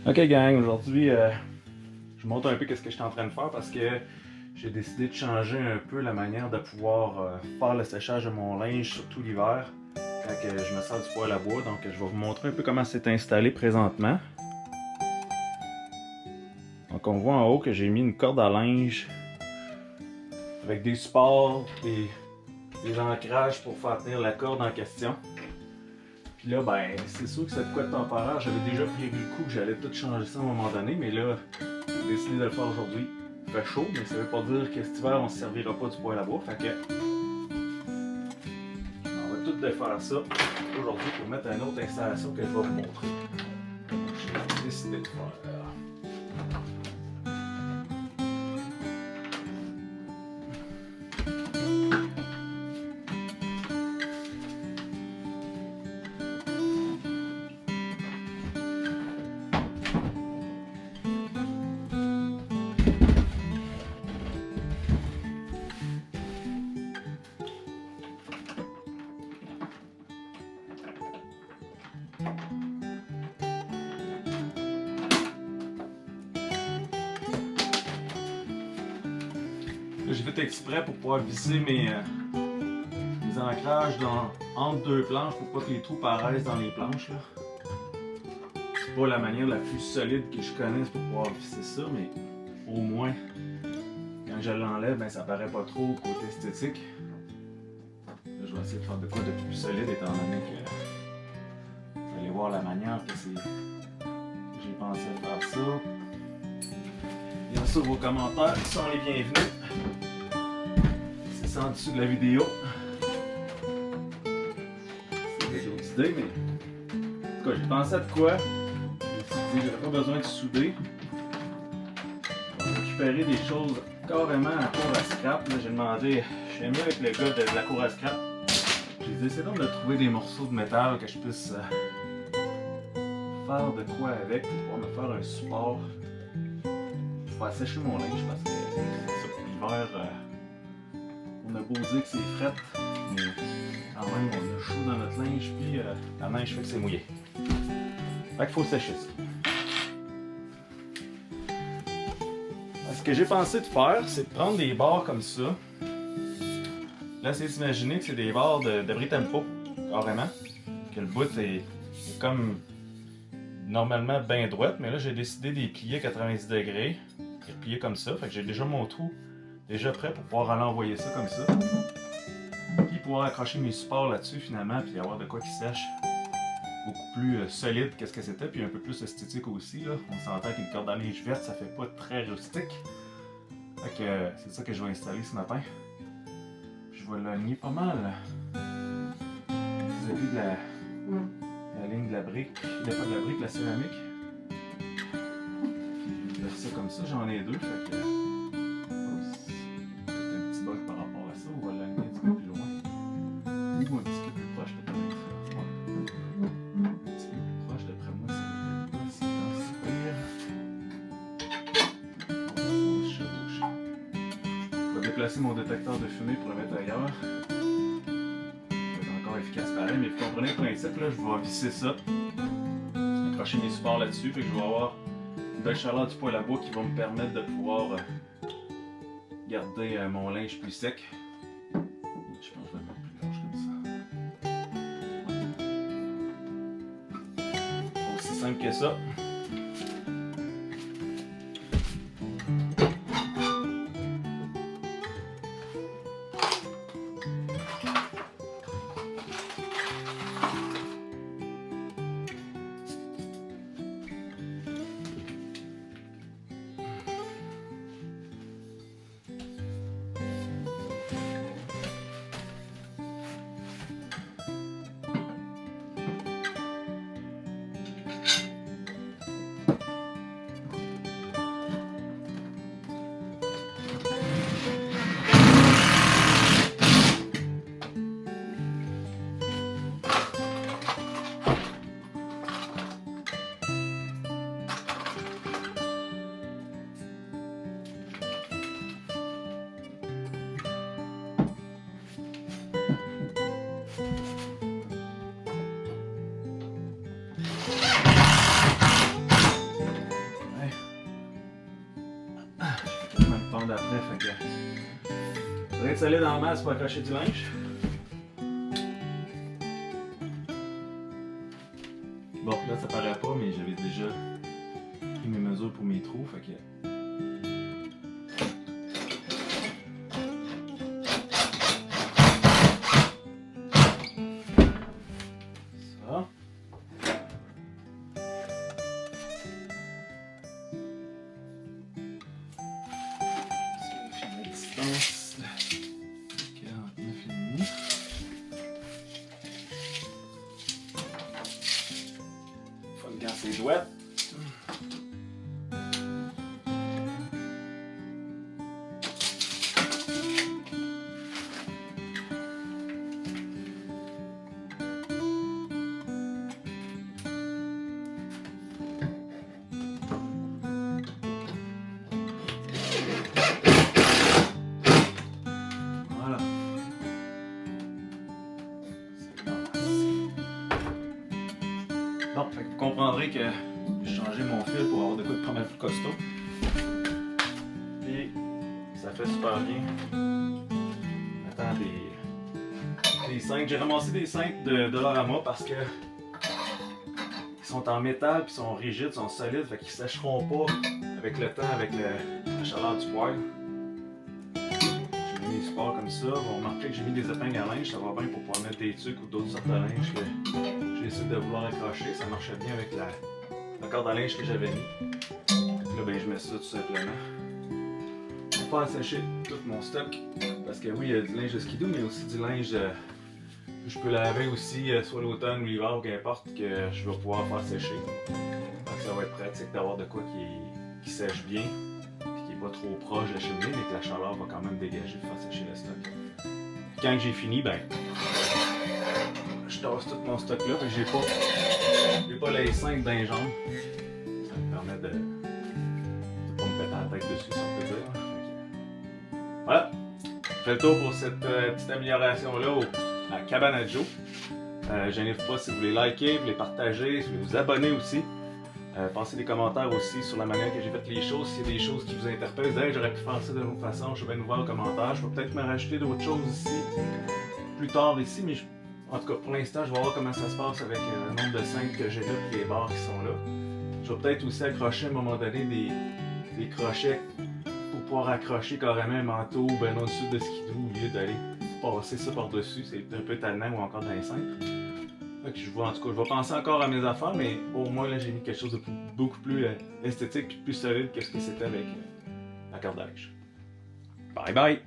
Ok gang, aujourd'hui je vous montre un peu ce que je suis en train de faire parce que j'ai décidé de changer un peu la manière de pouvoir faire le séchage de mon linge, surtout l'hiver, quand je me sers du poêle à bois. Donc je vais vous montrer un peu comment c'est installé présentement. Donc on voit en haut que j'ai mis une corde à linge avec des supports et des ancrages pour faire tenir la corde en question. Puis là, ben, c'est sûr que cette couette temporaire, j'avais déjà prévu le coup que j'allais tout changer ça à un moment donné, mais là, j'ai décidé de le faire aujourd'hui. Il fait chaud, mais ça veut pas dire que cet hiver, on ne se servira pas du poêle à bois. Fait que, on va tout défaire ça aujourd'hui pour mettre une autre installation que je vais vous montrer. J'ai décidé de faire. J'ai fait exprès pour pouvoir visser mes ancrages entre deux planches pour pas que les trous paraissent dans les planches. C'est pas la manière la plus solide que je connaisse pour pouvoir visser ça, mais au moins, quand je l'enlève, ben, ça paraît pas trop côté esthétique. Là, je vais essayer de faire de quoi de plus solide étant donné que vous allez voir la manière que j'ai pensé à faire ça. Bien sûr, vos commentaires sont les bienvenus. C'est ça en dessous de la vidéo. C'est d'autres idées, mais en tout cas, j'ai pensé à de quoi. J'ai dit, j'aurais pas besoin de souder. On va récupérer des choses carrément à cour à scrap. J'ai demandé, je suis ami avec le gars de la cour à scrap. J'ai dit, essayez donc de trouver des morceaux de métal que je puisse faire de quoi avec pour pouvoir me faire un support pour faire sécher mon linge parce que c'est ça, l'hiver, on a beau dire que c'est fret, mais quand même on a chaud dans notre linge puis la neige fait que c'est mouillé. Fait qu'il faut sécher ça. Ce que j'ai pensé de faire, c'est de prendre des barres comme ça. Là, c'est d'imaginer que c'est des barres de Britainpo, carrément. Que le bout est comme normalement bien droite, mais là, j'ai décidé de les plier 90 degrés. Et plier comme ça. Fait que j'ai déjà mon trou déjà prêt pour pouvoir aller envoyer ça comme ça. Puis pouvoir accrocher mes supports là-dessus finalement, puis avoir de quoi qui sèche. Beaucoup plus solide que ce que c'était, puis un peu plus esthétique aussi. Là. On s'entend qu'une corde à linge verte, ça fait pas très rustique. Fait que c'est ça que je vais installer ce matin. Je vais l'aligner pas mal vis-à-vis de la ligne de la brique, pas de la brique, la céramique. Puis je vais faire ça comme ça, j'en ai deux. Fait que peut-être un petit bug par rapport à ça, on va l'aligner un petit peu plus loin. Ou un petit peu plus proche peut-être. Déplacer mon détecteur de fumée pour le mettre ailleurs. Ça va être encore efficace pareil, mais vous comprenez le principe, là, je vais visser ça. Accrocher mes supports là-dessus, puis je vais avoir une belle chaleur du poêle à bois qui va me permettre de pouvoir garder mon linge plus sec. Je pense que je vais le mettre plus large comme ça. Aussi simple que ça. d'après, fait que... Faudrait être solide en masse pour accrocher du linge. Bon, là ça paraît pas, mais j'avais déjà pris mes mesures pour mes trous, fait que... Ça. La distance, 49,5. Fun quand c'est jouet. Voilà. Bon, fait que vous comprendrez que j'ai changé mon fil pour avoir de quoi de pas mal plus costaud. Puis ça fait super bien. Attends, des cintres. J'ai ramassé des cintres de Dollarama parce que ils sont en métal, puis sont rigides, sont solides, fait qu'ils sécheront pas avec le temps, avec la chaleur du poêle. J'ai mis des supports comme ça. Vous remarquez que j'ai mis des épingles à linge, ça va bien pour pouvoir mettre des tucs ou d'autres sortes de linge que j'ai essayé de vouloir accrocher. Ça marchait bien avec la corde à linge que j'avais mis. Là, ben, je mets ça tout simplement. Pour faire sécher tout mon stock. Parce que oui, il y a du linge de skidoo, mais il y a aussi du linge que je peux laver aussi, soit l'automne ou l'hiver, ou qu'importe, que je vais pouvoir faire sécher. Donc ça va être pratique d'avoir de quoi qui sèche bien, puis qui n'est pas trop proche de la cheminée, mais que la chaleur va quand même dégager pour faire sécher le stock. Puis quand j'ai fini, ben, je tasse tout mon stock là, puis j'ai pas les 5 dans les jambes. Ça me permet de pas me péter la tête dessus, si on peut dire. Voilà, je fais le tour pour cette petite amélioration-là à la cabane à Joe. Gênez-vous pas si vous voulez liker, vous voulez partager, si vous voulez vous abonner aussi. Passez des commentaires aussi sur la manière que j'ai fait les choses, s'il y a des choses qui vous interpellent. Vous dites, j'aurais pu faire ça d'une autre façon, je vais bien ouvert aux commentaires. Je vais peut-être me rajouter d'autres choses ici, plus tard ici, mais en tout cas pour l'instant, je vais voir comment ça se passe avec le nombre de cintres que j'ai là et les barres qui sont là. Je vais peut-être aussi accrocher à un moment donné des crochets pour pouvoir accrocher carrément un manteau ben au-dessus de skidoo au lieu d'aller passer ça par-dessus. C'est un peu tannant ou encore dans les cintres. Fait que je vois, en tout cas, je vais penser encore à mes affaires, mais au moins là j'ai mis quelque chose de beaucoup plus esthétique et plus solide que ce que c'était avec la corde à linge. Bye bye!